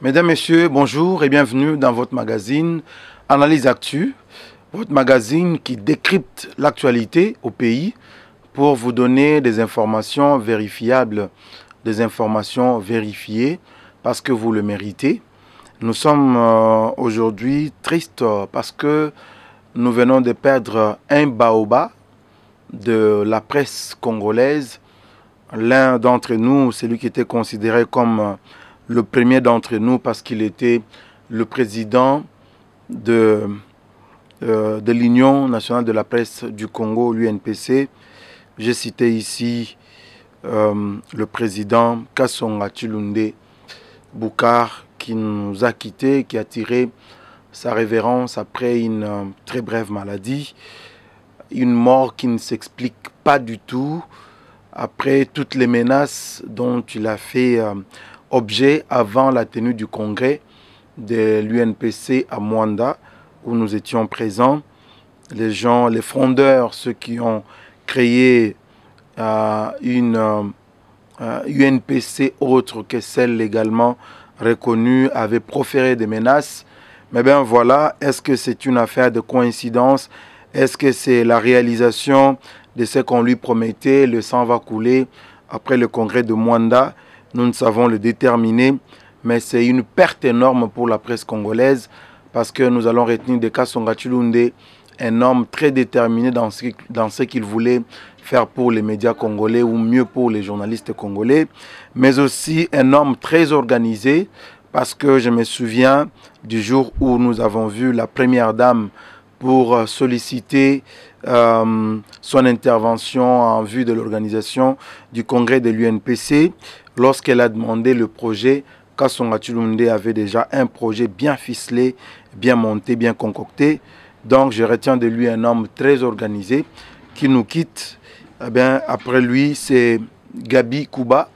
Mesdames, Messieurs, bonjour et bienvenue dans votre magazine Analyse Actu, votre magazine qui décrypte l'actualité au pays pour vous donner des informations vérifiables, des informations vérifiées parce que vous le méritez. Nous sommes aujourd'hui tristes parce que nous venons de perdre un baobab de la presse congolaise. L'un d'entre nous, celui qui était considéré comme le premier d'entre nous parce qu'il était le président de l'Union nationale de la presse du Congo, l'UNPC. J'ai cité ici le président Kasonga Tshilunde Boucar qui nous a quittés, qui a tiré sa révérence après une très brève maladie. Une mort qui ne s'explique pas du tout après toutes les menaces dont il a fait objet avant la tenue du congrès de l'UNPC à Mwanda, où nous étions présents. Les gens, les fondeurs, ceux qui ont créé une UNPC autre que celle légalement reconnue, avaient proféré des menaces. Mais bien voilà, est-ce que c'est une affaire de coïncidence? Est-ce que c'est la réalisation de ce qu'on lui promettait? Le sang va couler après le congrès de Mwanda. Nous ne savons le déterminer, mais c'est une perte énorme pour la presse congolaise parce que nous allons retenir de Kasonga Tshilunde, un homme très déterminé dans ce qu'il voulait faire pour les médias congolais ou mieux pour les journalistes congolais, mais aussi un homme très organisé parce que je me souviens du jour où nous avons vu la première dame pour solliciter son intervention en vue de l'organisation du congrès de l'UNPC. Lorsqu'elle a demandé le projet, Kasonga Tshilunde avait déjà un projet bien ficelé, bien monté, bien concocté. Donc je retiens de lui un homme très organisé qui nous quitte. Eh bien, après lui, c'est Gabi Kuba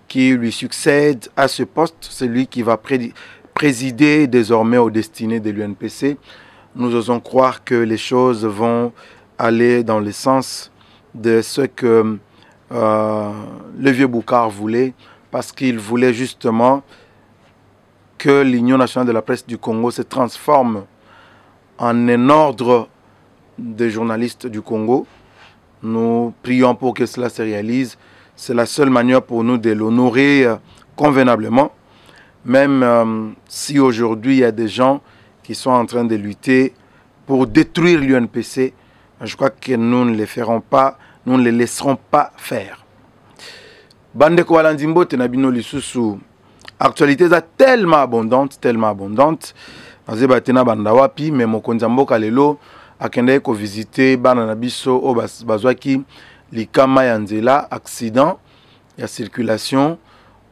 qui lui succède à ce poste. C'est lui qui va présider désormais aux destinées de l'UNPC. Nous osons croire que les choses vont aller dans le sens de ce que le vieux Boucar voulait, parce qu'il voulait justement que l'Union nationale de la presse du Congo se transforme en un ordre de journalistes du Congo. Nous prions pour que cela se réalise. C'est la seule manière pour nous de l'honorer convenablement, même si aujourd'hui il y a des gens qui sont en train de lutter pour détruire l'UNPC. Je crois que nous ne les ferons pas, nous ne les laisserons pas faire. Bandeko Walandimbo tenabino lisusu. Actualité est tellement abondante, tellement abondante. Naze batena bandawapi, mais mokonzi mboka lelo akende ko visiter bana na biso o bazwaki likama ya nzela accident ya circulation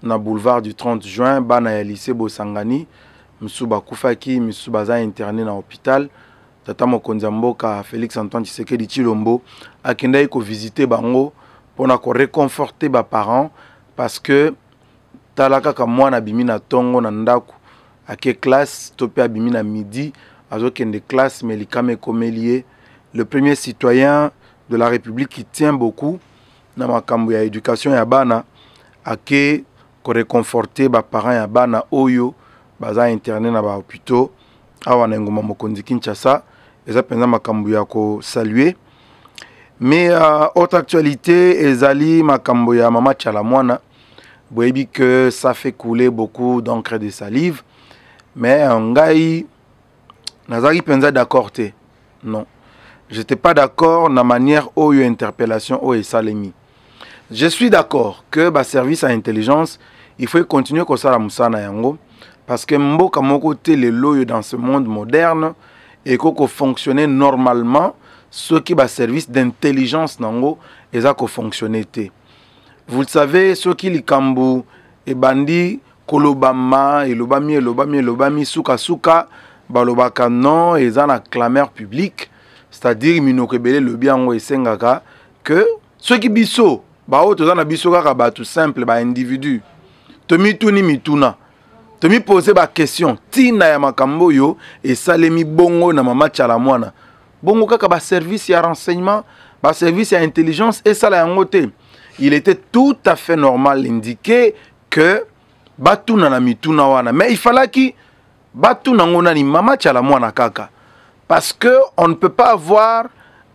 na boulevard du 30 juin bana ya lycée Bosangani. Misu bakufaki, misu baza interné na hôpital. Tata mokonzi mboka Félix Antoine Tshisekedi Tshilombo akendai ko visiter bango pona ko réconforter ba parents parce que talaka ka mwana bimi na tongo na ndaku ake classe topé abimi na midi azokende classe mais likame komelie. Le premier citoyen de la République qui tient beaucoup na makambo ya éducation ya bana ake ko réconforter ba parents ya bana oyo baza interné na ba hôpitaux awa na ngoma mokonzi Kinshasa. Eza penza makambo ya ko saluer. Mais autre actualité ezali makambo ya Mama Tchalamwana. Boyebi que ça fait couler beaucoup d'encre de salive, mais ngai nazali penza d'accord te. Non. J'étais pas d'accord na manière oyo interpellation o esalemi. Je suis d'accord que ba service à intelligence, il faut continuer ko sala musana yango parce que mboka moko te le loyo dans ce monde moderne et qu'on fonctionner normalement, ce qui va service d'intelligence nango eza ko fonctionner te. Vous le savez, ceux qui likambu et bandi kolobama et lobami suka suka balobaka non eza na clameur publique, c'est-à-dire minokebele lobi yango esengaka que ceux qui biso ba oto za na biso kaka ba tout simple ba individu tomi tuni mituna tomi poser ba question tina ya makambo yo et salemi bongo na Mama Tchalamwana bongo kaka ba service ya renseignement ba service ya intelligence et sala yango te. Il était tout à fait normal d'indiquer que batuna na mituna wana. Mais il fallait que batuna ngona ni mama tchala mwana kaka. Parce que on ne peut pas avoir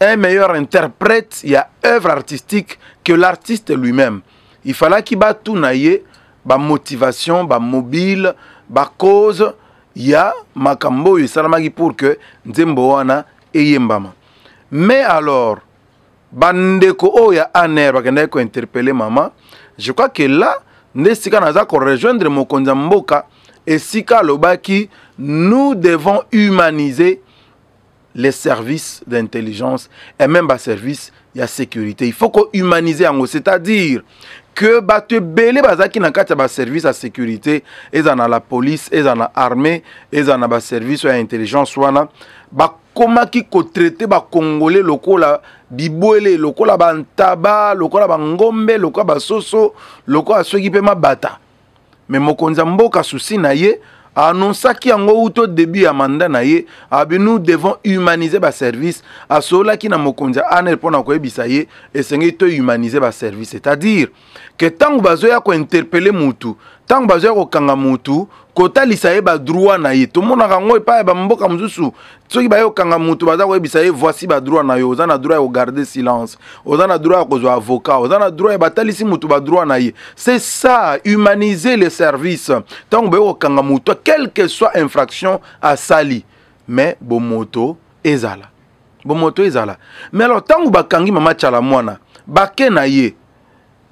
un meilleur interprète, il y a œuvre artistique que l'artiste lui-même. Il fallait qu'il batuna ye ba motivation, ba mobile, ba cause, il y a makambo yusalamagi pour que nzembo wana eyembama. Mais alors bandeko oya aner bakende ko interpeller maman, je crois que là nesika naza ko rejoindre mokonza mboka et sika lobaki nous devons humaniser les services d'intelligence et même les services de sécurité. Il faut qu'on humanise, c'est-à-dire que tu belé bazaki na kati ba service de sécurité, et dans la police, et dans l'armée, et dans ba service de intelligence wana, ba comment qui ko traiter ba congolais loko la bibwele, loko la bantaba, loko la bangombe, loko ba soso, loko a ceux qui pe ma bata. Mais mokonza mboka souci na ye annonça qui en au début à mandat naie, nous devons humaniser le service. À cela qui n'a mokonza anel pour n'avoir bisaye et c'est humaniser le service. C'est-à-dire que tant que bazoya ko interpeller mutu, tant que bazoya ko kanga mutu, kota lisaye ba droit naie. Tout le monde a rango pas ba mboka mzusu. Ceux qui ba yo kanga mutu baza ko bisaye voici ba droit naie. Aux ana droit au garder silence. Aux ana droit ko zo avocat. Aux ana droit ba talisi mutu ba droit naie. C'est ça, humaniser les services. Tant que ba yo kanga mutu, quelle que soit infraction à sali, mais bomoto ezala. Bomoto ezala. Mais alors tant que bakangi mama tchala mwana, bake na ye.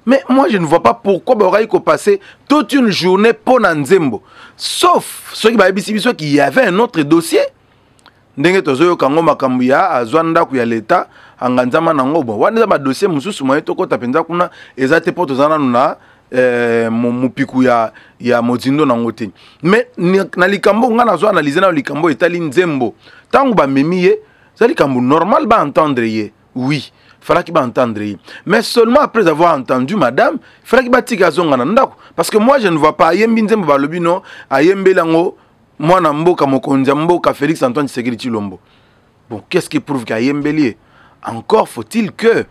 Mais moi je ne vois pas pourquoi il faut passer toute une journée pour Nzembo. Sauf ceux qui y avait un autre dossier. Ndenge tozoyo kango makambuya azwanda ku ya leta anganzama nango bon. Wana ba dossier mususu moye toko tapenza kuna ezate po tozana na mupiku ya mozindo nango te. Mais na likambo nga nazo analyser na likambo etali Nzembo. Tango ba memiye, ça likambo normal ba entendre ye. Oui. Il fallait qu'il entendre. Mais seulement après avoir entendu madame, il fallait qu'il batika zonga ndako. Parce que moi je ne vois pas Ayembi Nzembo balobino, Ayembe lango, moi namboka mokonza mboka Félix Antoine Tshisekedi Tshilombo. Bon, qu'est-ce qui prouve qu'Ayembe lié? Encore faut-il que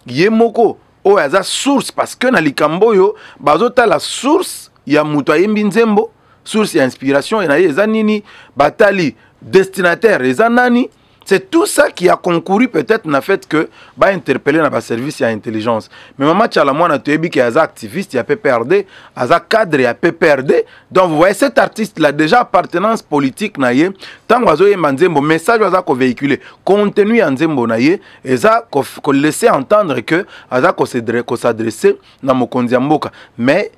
Yemoko o yaza source parce que na likambo yo bazota la source ya muto Ayembi Nzembo, source ya inspiration et na yeza nini batali destinataire eza nani. C'est tout ça qui a concouru peut-être na fait que ba interpeller na ba service ya intelligence. Mais maman tchala mwana toyebi ki aza activiste ya PPRD, aza cadre ya PPRD. Donc vous voyez cet artiste là déjà appartenance politique na ye, tant wazo ye Nzembo message waza ko véhiculer, contenu ya Nzembo na ye, eza ko laisser entendre que aza ko s'adresser na mokonzi mboka. Mais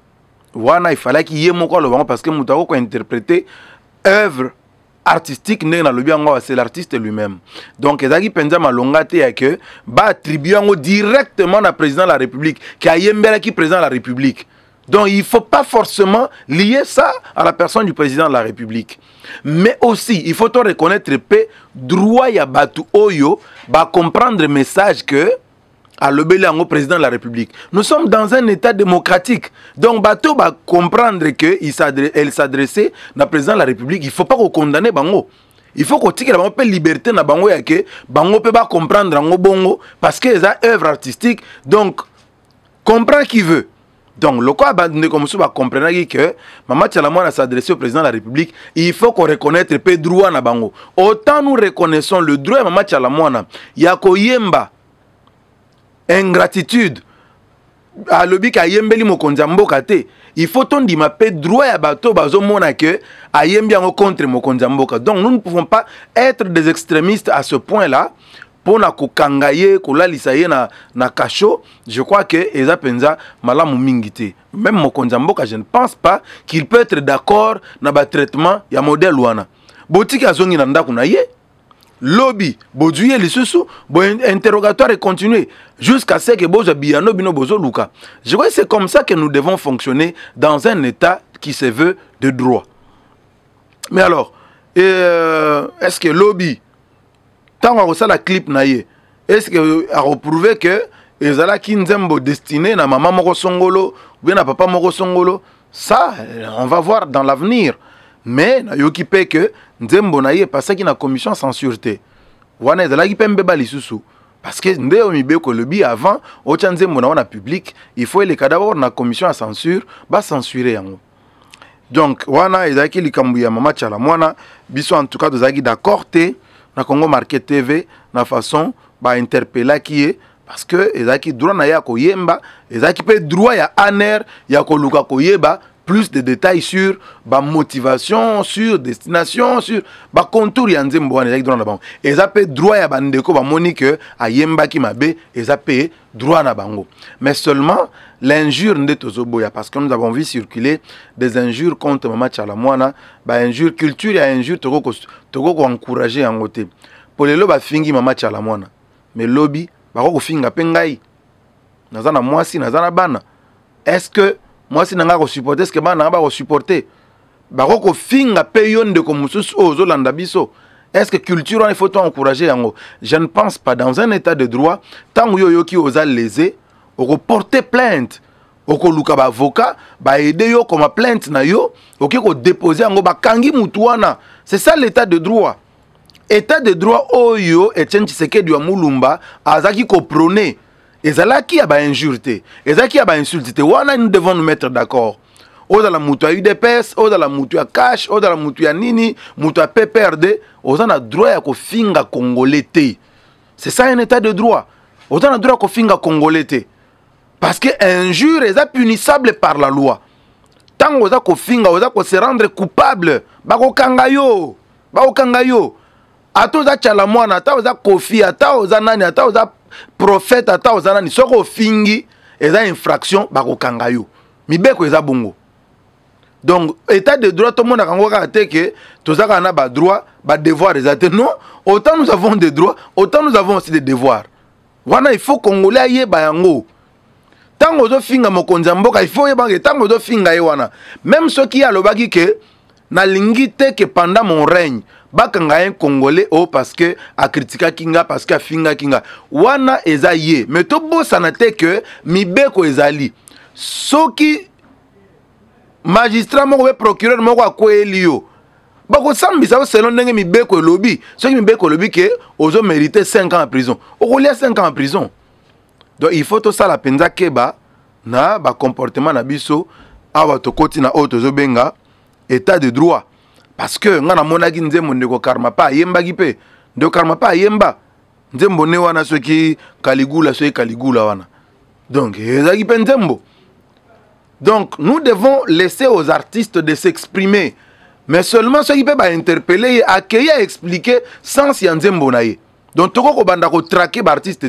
wana il fallait qu'il y ait moko le parce que mutako ko interpréter œuvre artistique c'est l'artiste lui-même. Donc ezaki penza malonga te ya que ba attribuer directement à président de la République qui a yembela qui président de la République. Donc il faut pas forcément lier ça à la personne du président de la République. Mais aussi il faut reconnaître pe droit ya batu oyo ba comprendre le message que à l'obélango président de la République. Nous sommes dans un état démocratique. Donc bateau va comprendre que elle s'adressait à président de la République. Il faut pas qu'on condamne bango. Il faut qu'on tire la peu liberté na bango ya que bango peut pas comprendre ngo bongo parce que ça œuvre artistique. Donc comprend qui veut. Donc le quoi abandonné comme ça va comprendre que maman Tchalamouana s'adresser au président de la République, il faut qu'on reconnaisse le droit na bango. Autant nous reconnaissons le droit maman Tchalamouana, ya ko yemba ingratitude à l'obi ka yembeli mokonza mboka te, il faut ton di mape droit ya bato bazo mona que ayembi yango contre mokonza mboka. Donc nous ne pouvons pas être des extrémistes à ce point là pour na kokangaye kolalisa ye na kacho. Je crois que eza penza malamu mingi te. Même mokonza mboka je ne pense pas qu'il peut être d'accord na ba traitement ya modèle wana. Botiki azongi na ndako na ye lobby, boduye lisusu, bo interrogatoire et continuer jusqu'à ce que bozo biano bino bozo luka. Je crois que c'est comme ça que nous devons fonctionner dans un état qui se veut de droit. Mais alors, est-ce que lobby, tant qu'on a la clip naie, est-ce que a reprouvé que ezala Nzembo destiné na maman moko songolo ou bien na papa moko songolo? Ça, on va voir dans l'avenir. Mais na yo ki pe que Nzembo na ye parce qu'il na commission sans sûreté. Wana ezala ki pe mbeba lisusu parce que ndeo mibe ko lobby avant o Nzembo na wana public, il faut le cadavre na commission à censure ba censurer yango. Donc wana ezaki likambu ya Mama Chalamwana biso en tout cas tozaki d'accord te na Congo Market TV na façon ba interpeller qui parce que ezaki droit na ya koyemba ezaki pe droit ya aner ya koluka koyeba plus de détails sur ba motivation, sur destination, sur ba contour ya nzembo wana ezaki droit na bango. Eza pe droit ya bandeko ba moni que ayemba ki mabe eza pe droit na bango. Mais seulement l'injure nde tozoboya parce que nous avons vu circuler des injures contre Mama Chalamwana, ba injure culture ya injure toko ko encourager yango te. Pour lelo ba fingi Mama Chalamwana. Mais lobby bako ko finga pe ngai. Nazana mwasi nazana bana. Est-ce que moi si nanga ko supporter est-ce que bana ba ko supporter? Bako ko finga pe yonde ko mususu ozo landa biso. Est-ce que culture il faut encourager yango? Je ne pense pas dans un état de droit tant yo yo ki oza lésé oko porter plainte oko luka ba avocat ba aider yo comme plainte na yo oki ko déposer yango ba kangi mutu wana. C'est ça l'état de droit. État de droit oyo Etienne Tshisekedi wa Mulumba azaki ko prôner ezalaki ya ba injure ezalaki ya ba insulte wana nous devons nous mettre d'accord. Oza la mutu ya UDPS, oza la mutu ya cash, oza la mutu ya nini, mutu ya PPRD, oza na droit ya ko finga congolais te. C'est ça un état de droit. Oza na droit ya ko finga congolais te. Parce que injure est punissable par la loi. Tant oza ko finga, oza ko se rendre coupable, bako kanga yo. Bako kanga yo. Ata oza Chalamwana, ata oza Kofi, ata oza nani, ata oza prophète, ata oza nani, soko fingi, eza infraction, bako kanga yo. Mibeko eza bongo. Donc, état de droit, tout le monde a dit que tout ça a des droits, des devoirs. Non, autant nous avons des droits, autant nous avons aussi des devoirs. Voilà, il faut qu'on Congolais aille bayango. Tant que finga mokonzamboka, il faut que tant que finga wana. Même ceux qui a le bagi que na lingite que pendant mon règne, bakanga un Congolais oh parce que a critica kinga parce que a finga kinga. Wana ezaye, mais tout beau ça n'a été que mibeko ezali. Ceux qui magistrat moko be procureur moko akwelio bako sambisa selon ndenge mibeko lobby ceux qui mibeko lobby que ozo mériter 5 ans en prison okolia 5 ans en prison. Donc il faut tout ça la penza keba na ba comportement na biso awa tokoti na auto zo benga état de droit parce que ngana monaki nzembo ndeko karma pa yemba gipe ndeko karma pa yemba nzembo ne wana ceux qui Caligula wana donc ezaki pe nzembo. Donc, nous devons laisser aux artistes de s'exprimer. Mais seulement ceux qui peuvent interpeller, accueillir, expliquer sans s'y en dire. Donc, tout le monde traquer l'artiste,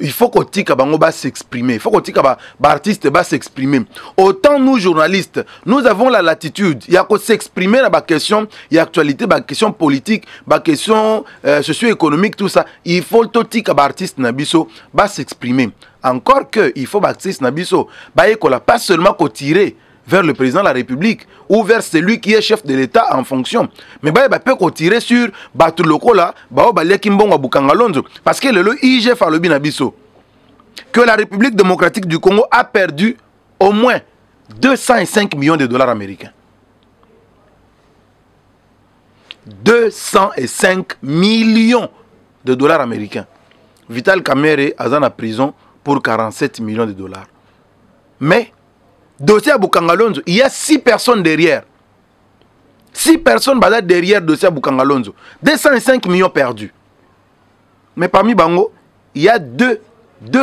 il faut que l'artiste s'exprimer. Il faut que l'artiste s'exprimer. Autant nous, journalistes, nous avons la latitude. Il y a que s'exprimer dans la question, il y a actualité, la question politique, la question socio-économique, tout ça. Il faut que l'artiste s'exprimer. Encore que, il faut que l'artiste pas seulement tirer vers le président de la République ou vers celui qui est chef de l'État en fonction. Mais il peut tirer sur Batu Lokola, parce que le IGF a le binabiso. Que la République démocratique du Congo a perdu au moins 205 millions de dollars américains. 205 millions de dollars américains. Vital Kamerhe a en prison pour 47 millions de dollars. Mais, dossier à Bukangalonzo, il y a 6 personnes derrière. 6 personnes derrière le dossier à Bukangalonzo. 205 millions perdus. Mais parmi Bango, il y a deux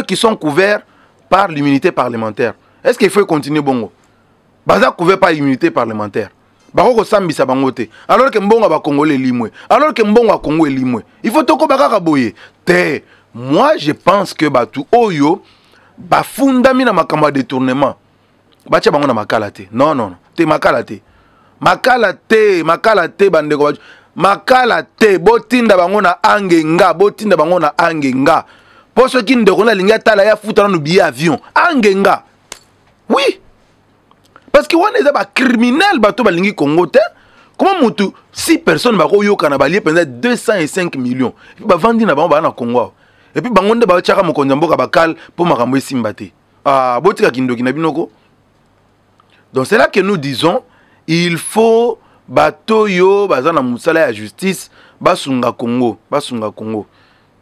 qui sont couverts par l'immunité parlementaire. Est-ce qu'il faut continuer Bongo? Baza couvert par l'immunité parlementaire. Bako sambisa bangote. Alors que Mbongo va Congolais limwe. Alors que Mbongo va Congo limwe. Il faut toko baka boye. Te. Moi, je pense que Batu Oyo, bafundami na makamba détournement. Bacha bango na makalate. Non, non, non. Te makalate. Makalate bandeko. Makalate. Botinda bango na angenga. Botinda bango na angenga. Pour ceux qui ne donnent pas tala ya foutra no billet avion. Angenga. Oui. Parce que on est des criminels bateau balingi Congo te. Comment mutu 6 personnes bako yo kana balié pendant 205 millions. Et puis ba vandi na bango na Congo. Et puis bango nde ba chaka mokonza mboka bakal pour makambo esimbate. Ah, botika kindoki na binoko. Donc c'est là que nous disons il faut bato yo bazana musala ya justice basunga Congo,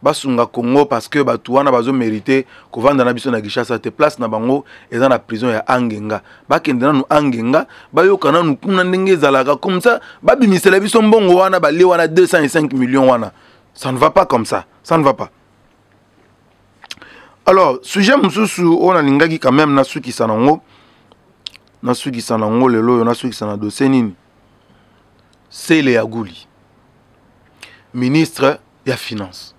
basunga Congo parce que batuana bazo mérité ko vanda na biso na Kinshasa te place na bango eza na prison ya Angenga bakende nanu Angenga bayoka nanu kuna ndenge zalaka comme ça babimisela biso mbongo wana bale wana 205 millions wana. Ça ne va pas comme ça, ça ne va pas. Alors sujet mususu on a lingaki quand même na suki sanango lelo na suki sana dossier nini Sele Yagouli ministre ya finance.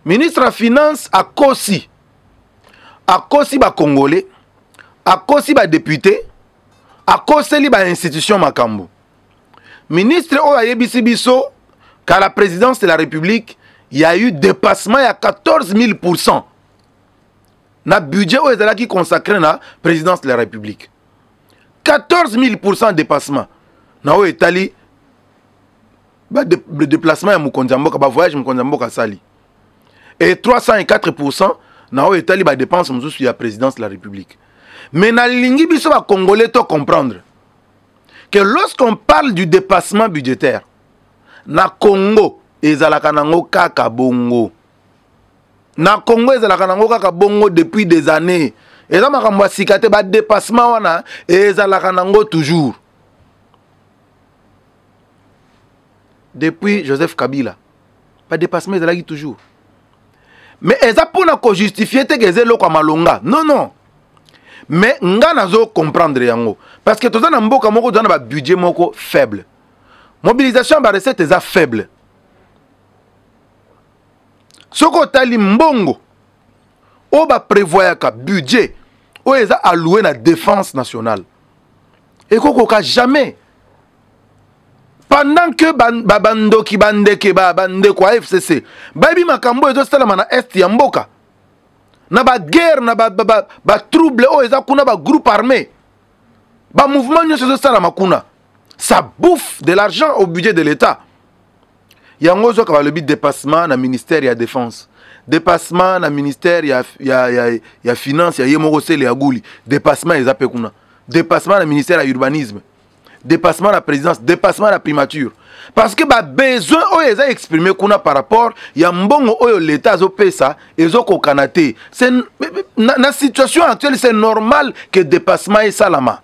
Ministre ya finance a kosi ba congolais, a kosi ba député, a kosi ba institution makambo. Ministre o ayebisi biso qu'à la présidence de la République, il y a eu dépassement à 14 000% na budget o ezala qui consacré na présidence de la République. 14 000% dépassement. Na o etali le déplacement ya Mukonzi Mboka, ba voyage Mukonzi Mboka sali. Et 304% na o etali ba dépense mususu ya présidence de la République. Mais na lingi biso ba congolais to comprendre que lorsqu'on parle du dépassement budgétaire na Congo ezalaka nango kaka bongo. Na Congo ezalaka nango kaka bongo depuis des années. Eza makambo sikate ba dépassement wana ezalaka nango toujours. Depuis Joseph Kabila, pas dépassement ezalaki toujours. Mais eza pona ko justifier te que ezelo kwa malonga. Non non. Mais nga nazo comprendre yango parce que toza na mboka moko toza na ba budget moko faible. Mobilisation ba recette eza faible. Soko tali mbongo o ba prévoya ka budget o eza alloué na défense nationale. Et koko ka jamais pendant que bandoki bandeke bande kwa FCC babi makambo ezo salama na est ya mboka na ba guerre na ba trouble o eza kuna ba groupe armé ba mouvement nyo ezo salama kuna ça bouffe de l'argent au budget de l'État. Yango zo ka le but dépassement na ministère ya défense, dépassement na ministère ya finance ya yemoko Sele Yagouli, dépassement ezapé kuna, dépassement na ministère ya urbanisme, dépassement la présidence, dépassement la primature. Parce que ba besoin o eza exprimé kuna par rapport ya mbongo oyo l'État zo pesa ezo ko kanate. C'est na situation actuelle c'est normal que dépassement est salama.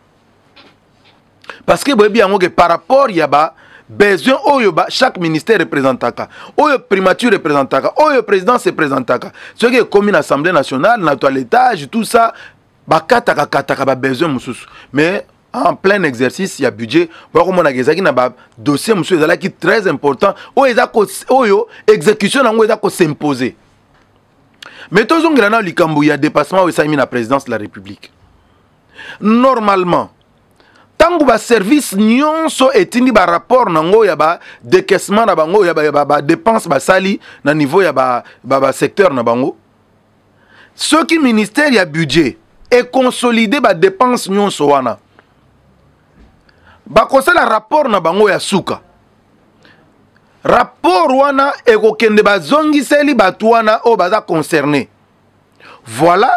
Parce que boyebi yango que par rapport ya ba besoin oyo ba chaque ministère représentaka, oyo primature représentaka, oyo présidence représentaka. Ce qui est comme une assemblée nationale, na toilettage, tout ça, ba kataka ba besoin mususu. Mais en plein exercice, il y a budget. Pour qu'on ait un dossier, monsieur, qui est très important. Oyo exécution nango ezako s'imposer. Mais tous on grana likambo il y a dépassement au sein de la présidence de la République. Normalement, tant que ba service nyonso etindi ba rapport nango ya ba décaissement na bango ya ba dépense ba sali na niveau ya ba secteur na bango. Ce qui ministère ya budget est consolidé ba dépense nyonso wana. Bakosala rapport na bango ya suka. Rapport wana ekokende bazongiseli batu wana o baza concerné. Voilà,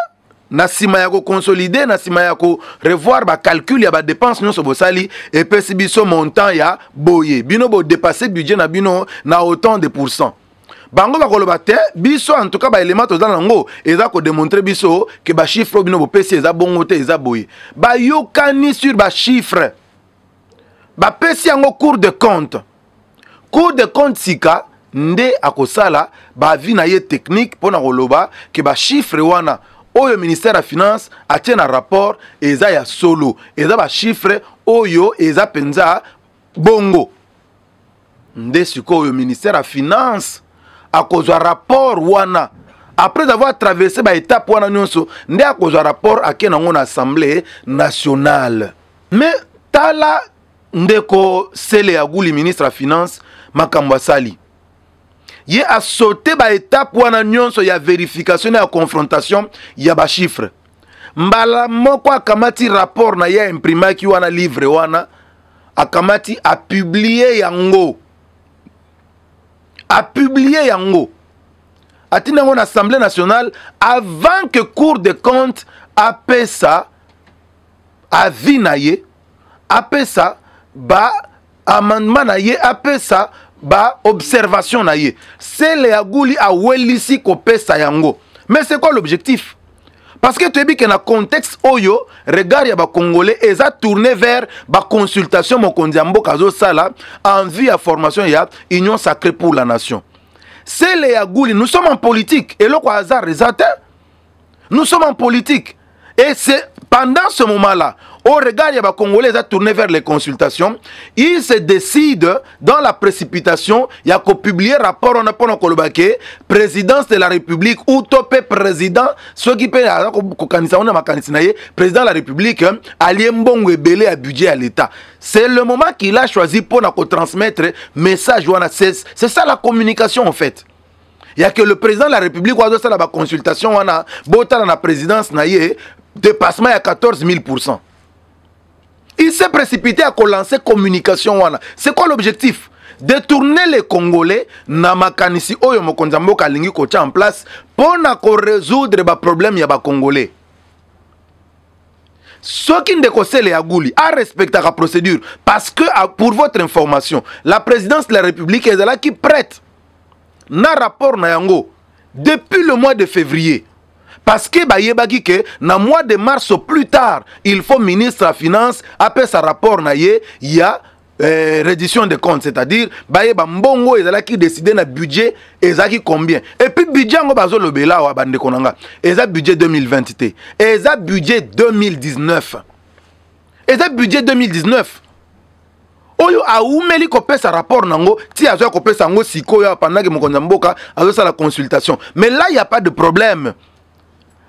na sima ya ko consolider, na sima ya ko revoir ba calcul ya ba dépense nyonso bosali et pesi biso montant ya boye. Bino bo dépasser budget na bino na autant de pourcents. Bango bakoloba te biso en tout cas ba élément tozala nango eza ko démontrer biso que ba chiffre bino bo pesi eza bongo te eza boye. Ba yokani sur ba chiffre. Ba pesi yango cours de compte. Cours de compte sika nde akosala ba vi na ye technique pona koloba ke ba chiffre wana oyo ministère la finance atie na rapport eza ya solo eza ba chiffre oyo eza penza bongo nde siko oyo ministère la finance akozwa rapport wana après avoir traversé ba étape wana nyonso nde akozwa rapport ake nango na assemblée nationale. Mais tala ndeko Sele Yagouli ministre la finance makambo asali ye a sauté ba étape wana nyonso ya vérification ya confrontation ya ba chiffre mbala moko akamati rapport na ya imprimaki wana livre wana akamati a publier yango atina ngo na assemblée nationale avant que cour de compte apesa avis na ye apesa ba amendement na ye apesa ba observation na ye. C'est le Yagouli a welisi kopesa yango. Mais c'est quoi l'objectif? Parce que tu as dit que dans le contexte oyo, regard ya ba Congolais, ils ont tourné vers ba consultation mokondiambo kazo sala en vue à formation ya Union sacrée pour la nation. C'est le Yagouli, nous sommes en politique. Et le quoi hasard, nous sommes en politique. Et c'est pendant ce moment-là, au regard, il y a des Congolais qui ont tourné vers les consultations. Ils se décident, dans la précipitation, il y a qu'à publier un rapport on a pas présidence de la République ou topé président, ceux qui paient président de la République, allié mbongo belé à budget à l'État. C'est le moment qu'il a choisi pour nous transmettre message. C'est ça la communication en fait. Il y a que le président de la République qui a fait la consultation, on a dans la présidence, dépassement à 14 000%. Il s'est précipité à lancer communication. C'est quoi l'objectif? Détourner les Congolais na makanisi oyo mokonzambo kalingi kocha en place pour résoudre les problèmes ya ba Congolais. Ceux qui ne décossent les Yagouli à respecter la procédure parce que pour votre information, la présidence de la République est là qui prête na rapport na yango depuis le mois de février. Parce que bayebaki que na mois de mars au plus tard, il faut ministre la finance après sa rapport na ye, il y a reddition de comptes, c'est-à-dire bayeba mbongo ezala qui décider na budget ezaki combien. Et puis budget ngo bazo lobela wa bande konanga. Eza budget 2020 té. Eza budget 2019. Eza budget 2019. Oyo a oumeli kopesa rapport nango, ti azo kopesa ngo sikoyo pendant que mokonza mboka azo sa la consultation. Mais là il y a pas de problème.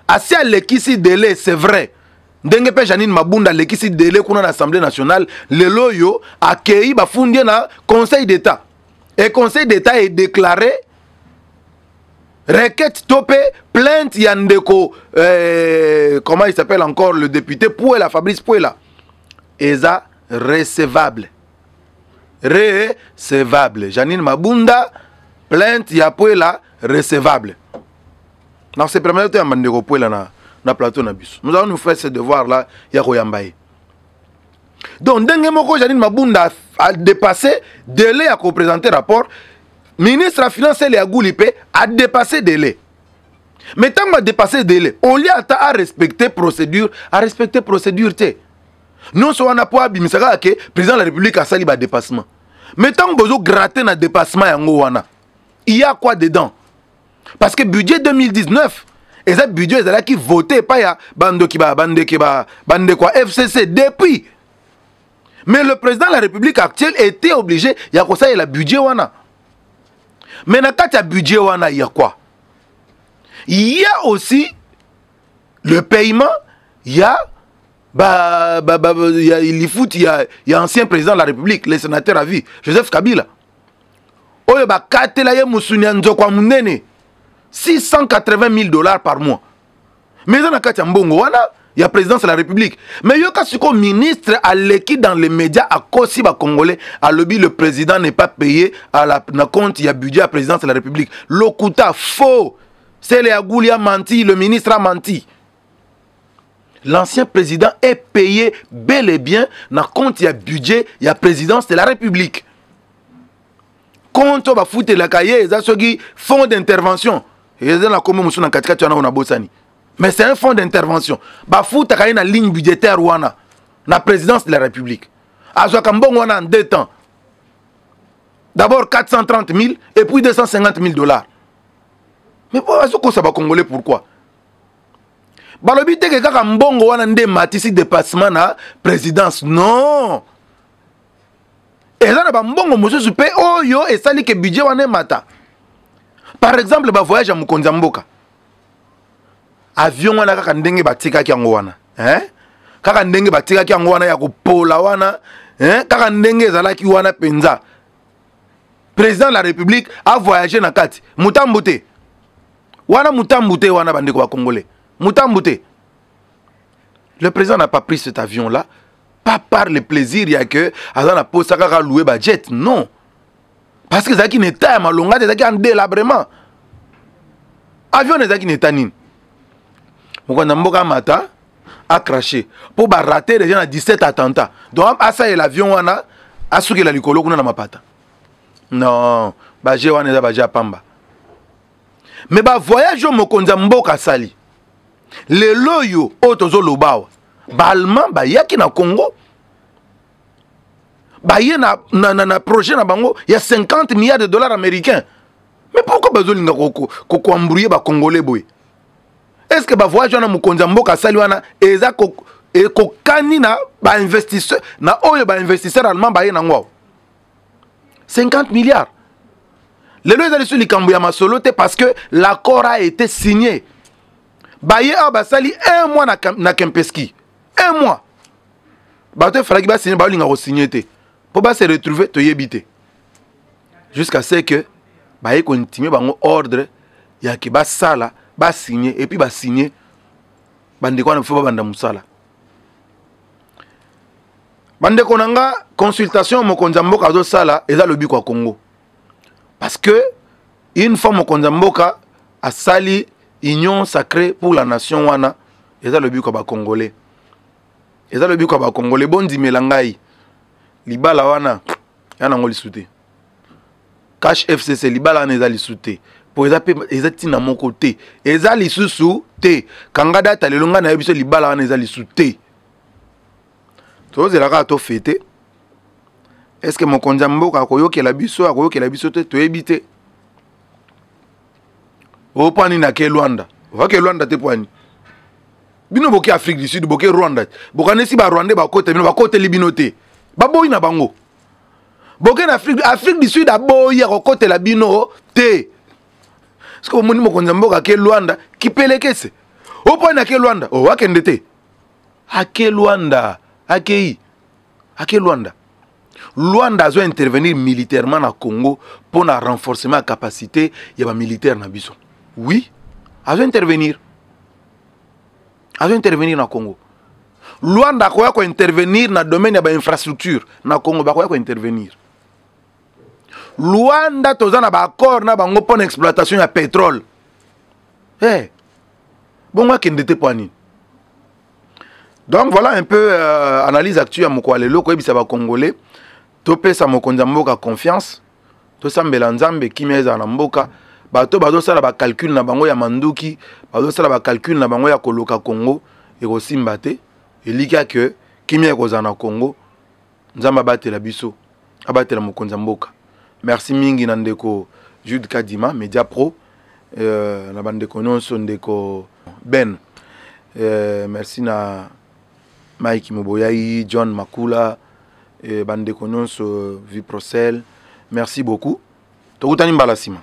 Assez à l'équisi délai, c'est vrai. Ndenge pe Janine Mabunda l'équisi délai qu'on a l'Assemblée nationale, le loyo accueilli ba fondé na Conseil d'État. Et Conseil d'État est déclaré requête topé plainte Yandeko comment il s'appelle encore le député Pouela Fabrice Pouela. Eza recevable. Recevable. Janine Mabunda plainte ya Pouela recevable. Non, c'est permis de faire na plateau na bus. Nous allons nous faire ce devoir là, ya koyambaye. Donc, dengue moko Janine Mabunda a dépassé délai à présenter rapport. Ministre de la Finance et Yagouli a dépassé délai. Mais tant qu'on a dépassé délai, on lui a respecté procédure, Nous sommes en point bimisaka que président de la République a sali ba dépassement. Mais tant qu'on a gratté na dépassement yango wana, il y a quoi dedans? Parce que budget 2019, et ce budget est là qui votait pas ya bande quoi FCC depuis. Mais le président de la République actuelle était obligé, il y a quoi ça, il y a le budget wana. Mais dans le budget wana, il y a quoi? Il y a aussi le paiement, il y a il y a ancien président de la République, le sénateur à vie, Joseph Kabila. Oyo ba katela ye musunya nzokwa munene. $680 000 par mois. Mais il y a présidence de la République. Mais il y a un ministre à l'équipe dans les médias à Kossi Congolais. À lobby, le président n'est pas payé à la compte, il y a budget à la présidence de la République. Lokuta, faux. C'est le Yagouli a menti, le ministre a menti. L'ancien président est payé bel et bien dans compte, il y a budget, il y a présidence de la République. Quand on va foutre la cahier, il y a ceux fonds d'intervention. Mais c'est un fonds d'intervention. Bafouta kaye na ligne budgétaire wana na présidence de la République. Azwakambong wana en 2 temps. D'abord 430 000 et puis $250 000. Mais pourquoi ça va Congolais pourquoi? Balobi te ke kaka mbongo wana nde matisi dépassement na présidence. Non. Et ça na ba mbongo mosusu pe oyo esali ke budget wana mata. Par exemple, le voyage à Mukonzamboka. Avion wana kaka ndenge batika ki yango wana. Kaka ndenge batika ki yango wana ya kopola wana. Kaka ndenge ezalaki wana penza. Président de la République a voyagé na kati. Mutambute. Wana mutambute wana bandeko ba Congolais. Mutambute. Le président n'a pas pris cet avion-là. Pas par le plaisir, il y a que Azana Posaka loué ba jet. Non. Parce que Zaki n'est pas malonga, Zaki en délabrement. Avion n'est Zaki n'est pas nin. Mboka Mata a craché. Pour rater les gens à 17 attentats. Donc, à ça, l'avion, a souké la licolo, qu'on a ma pata. Non, baje wana eza baje pamba. Mais ba voyage au mokonza mboka sali. Le loyo otozo lobawa. Ba allemand ba yaki na Congo. Ba yé na projet na bango, il y a 50 milliards de dollars américains. Mais pourquoi bazo linga ko embrouiller ba congolais boy? Est-ce que ba voyage wana mokonza mboka sali wana eza ko kani na ba investisseur na oyo ba investisseur allemand ba yé na ngwa 50 milliards. Les deux allaient sur les Cambouya Masolote parce que l'accord a été signé. Baye Abasali 1 mois na Kempeski. 1 mois. Bato fallait qu'il signer, balinga ko signé te. Pour se retrouver to yebité. Jusqu'à ce que baye continue bango ordre ya ki ba sala, ba signer et puis ba signer. Bande ko na faut banda musala. Bande ko nanga consultation mo konzamboka zo sala eza lobi kwa Congo. Parce que, une fois mon Konzamboka a sali union sacrée pour la nation wana, et ça le but kwa Congolais. Et ça le but kwa Congolais. Bon di melangai, libala wana, yana ngoli soute. Cash FCC, libala wana eza li soute. Pour eza tina mon côté. Eza li susu te. Kangada talelonga na yebiso libala wana eza li soute. To zelaka to fete. Est-ce que mon konzamboka akoyoke la biso te to ebite? O pani na ke Luanda. Va ke Luanda te poani. Bino boke Afrique du Sud, boke Rwanda. Bokanesi ba Rwanda ba kote bino ba kote libino te. Ba boyi na bango. Boke na Afrique du Sud aboyi ko kote la bino te. Est-ce que moni mon konzamboka ke Luanda ki pelekese? O pani na ke Luanda. O wakende te. Ake Luanda, akei. Ake Luanda. Luanda doit intervenir militairement na Congo pour un renforcement de capacité y a militaire na biso. Oui, a doit intervenir. A doit intervenir na Congo. Luanda doit intervenir dans le domaine de l'infrastructure na Congo doit intervenir. Luanda toza na ba accord na bango pour l'exploitation de pétrole. Eh. Bon moi qui ndete poani. Donc voilà un peu analyse actuelle à Mokwale loko ebisa ba congolais. Topé sa mokonza mboka confiance to sambela nzambe kimeza na mboka bato bazo sala ba calcul na bango ya manduki bazo sala ba calcul na bango ya koloka Congo e ko simbate elika que kimia ko za na Congo nzamba batela biso abatela mokonza mboka. Merci mingi na ndeko Jude Kadima Media Pro na bandeko nyonso ndeko Ben merci na Mike Moboyai John Makula Bande Konyon sur Viprocel. Merci beaucoup. Tokutani Mbalasima.